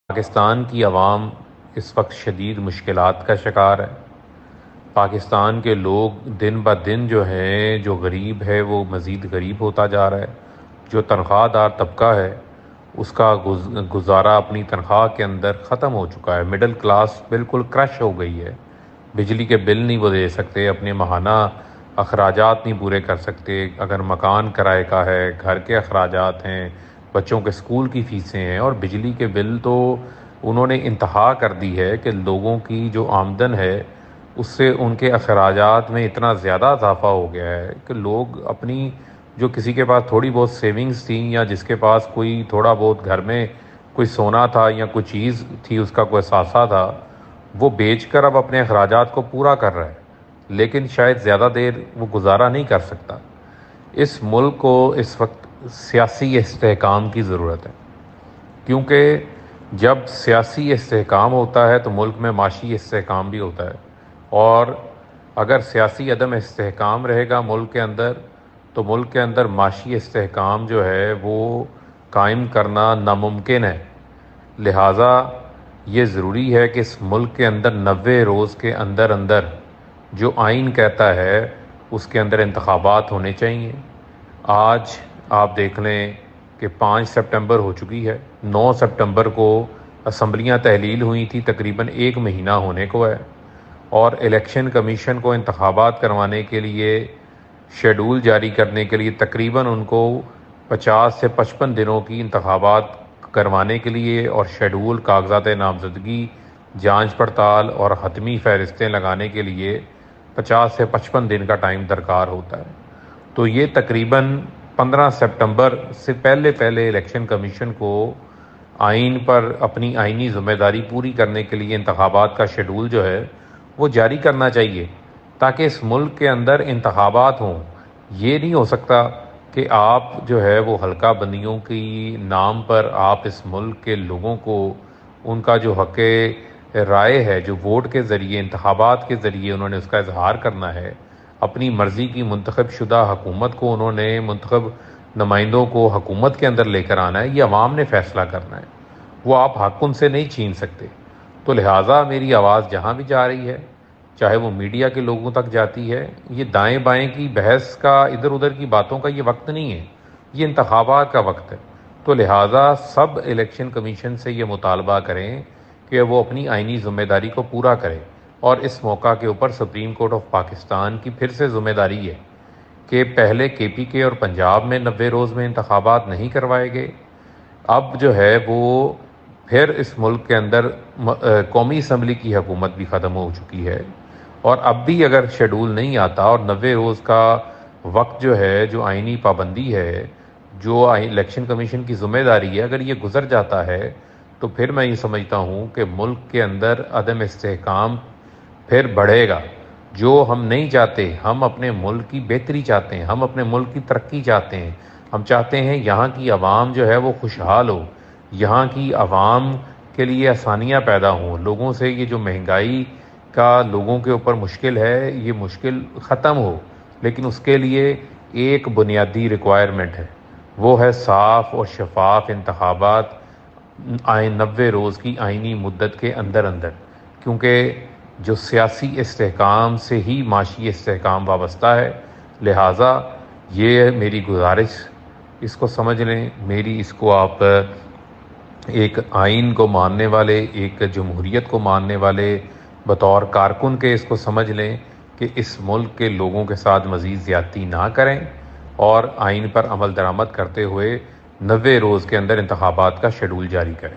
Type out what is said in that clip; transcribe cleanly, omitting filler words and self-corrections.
پاکستان کی عوام اس وقت شدید مشکلات کا شکار ہے۔ پاکستان کے لوگ دن بہ دن جو ہیں، جو غریب ہے وہ مزید غریب ہوتا جا رہا ہے۔ جو تنخواہ دار طبقہ ہے اس کا گزارا اپنی تنخواہ کے اندر ختم ہو چکا ہے۔ مڈل کلاس بالکل کرش ہو گئی ہے۔ بجلی کے بل نہیں وہ دے سکتے، اپنے ماہانہ اخراجات نہیں پورے کر سکتے۔ اگر مکان کرائے کا ہے، گھر کے اخراجات ہیں، بچوں کے اسکول کی فیسیں ہیں، اور بجلی کے بل تو انہوں نے انتہا کر دی ہے کہ لوگوں کی جو آمدن ہے اس سے ان کے اخراجات میں اتنا زیادہ اضافہ ہو گیا ہے کہ لوگ اپنی جو کسی کے پاس تھوڑی بہت سیونگز تھیں، یا جس کے پاس کوئی تھوڑا بہت گھر میں کوئی سونا تھا یا کوئی چیز تھی، اس کا کوئی اثاثہ تھا، وہ بیچ کر اب اپنے اخراجات کو پورا کر رہا ہے، لیکن شاید زیادہ دیر وہ گزارا نہیں کر سکتا۔ اس ملک کو اس وقت سیاسی استحکام کی ضرورت ہے، کیونکہ جب سیاسی استحکام ہوتا ہے تو ملک میں معاشی استحکام بھی ہوتا ہے، اور اگر سیاسی عدم استحکام رہے گا ملک کے اندر تو ملک کے اندر معاشی استحکام جو ہے وہ قائم کرنا ناممکن ہے۔ لہٰذا یہ ضروری ہے کہ اس ملک کے اندر 90 روز کے اندر اندر جو آئین کہتا ہے اس کے اندر انتخابات ہونے چاہیے۔ آج آپ دیکھ لیں کہ 5 سپٹمبر ہو چکی ہے، 9 سپٹمبر کو اسمبلیاں تحلیل ہوئی تھی، تقریباً 1 مہینہ ہونے کو ہے، اور الیکشن کمیشن کو انتخابات کروانے کے لیے شیڈول جاری کرنے کے لیے تقریباً ان کو 50 سے 55 دنوں کی انتخابات کروانے کے لیے، اور شیڈول، کاغذات نامزدگی، جانچ پڑتال اور حتمی فہرستیں لگانے کے لیے 50 سے 55 دن کا ٹائم درکار ہوتا ہے۔ تو یہ تقریباً 15 سپٹمبر سے پہلے الیکشن کمیشن کو آئین پر اپنی آئینی ذمہ داری پوری کرنے کے لیے انتخابات کا شیڈول جو ہے وہ جاری کرنا چاہیے، تاکہ اس ملک کے اندر انتخابات ہوں۔ یہ نہیں ہو سکتا کہ آپ جو ہے وہ حلقہ بندیوں کی نام پر آپ اس ملک کے لوگوں کو ان کا جو حق رائے ہے، جو ووٹ کے ذریعے، انتخابات کے ذریعے انہوں نے اس کا اظہار کرنا ہے، اپنی مرضی کی منتخب شدہ حکومت کو انہوں نے، منتخب نمائندوں کو حکومت کے اندر لے کر آنا ہے، یہ عوام نے فیصلہ کرنا ہے، وہ آپ حق ان سے نہیں چھین سکتے۔ تو لہٰذا میری آواز جہاں بھی جا رہی ہے، چاہے وہ میڈیا کے لوگوں تک جاتی ہے، یہ دائیں بائیں کی بحث کا، ادھر ادھر کی باتوں کا یہ وقت نہیں ہے، یہ انتخابات کا وقت ہے۔ تو لہٰذا سب الیکشن کمیشن سے یہ مطالبہ کریں کہ وہ اپنی آئینی ذمہ داری کو پورا کرے، اور اس موقع کے اوپر سپریم کورٹ آف پاکستان کی پھر سے ذمہ داری ہے کہ پہلے کے پی کے اور پنجاب میں 90 روز میں انتخابات نہیں کروائے گئے، اب جو ہے وہ پھر اس ملک کے اندر قومی اسمبلی کی حکومت بھی ختم ہو چکی ہے، اور اب بھی اگر شیڈول نہیں آتا اور 90 روز کا وقت جو ہے، جو آئینی پابندی ہے، جو الیکشن کمیشن کی ذمہ داری ہے، اگر یہ گزر جاتا ہے تو پھر میں یہ سمجھتا ہوں کہ ملک کے اندر عدم استحکام پھر بڑھے گا، جو ہم نہیں چاہتے۔ ہم اپنے ملک کی بہتری چاہتے ہیں، ہم اپنے ملک کی ترقی چاہتے ہیں، ہم چاہتے ہیں یہاں کی عوام جو ہے وہ خوشحال ہو، یہاں کی عوام کے لیے آسانیاں پیدا ہوں، لوگوں سے یہ جو مہنگائی کا لوگوں کے اوپر مشکل ہے، یہ مشکل ختم ہو، لیکن اس کے لیے ایک بنیادی ریکوائرمنٹ ہے، وہ ہے صاف اور شفاف انتخابات 90 روز کی آئینی مدت کے اندر اندر، کیونکہ جو سیاسی استحکام سے ہی معاشی استحکام وابستہ ہے۔ لہٰذا یہ میری گزارش، اس کو سمجھ لیں، میری اس کو آپ ایک آئین کو ماننے والے، ایک جمہوریت کو ماننے والے بطور کارکن کے اس کو سمجھ لیں کہ اس ملک کے لوگوں کے ساتھ مزید زیادتی نہ کریں، اور آئین پر عمل درآمد کرتے ہوئے 90 روز کے اندر انتخابات کا شیڈول جاری کریں۔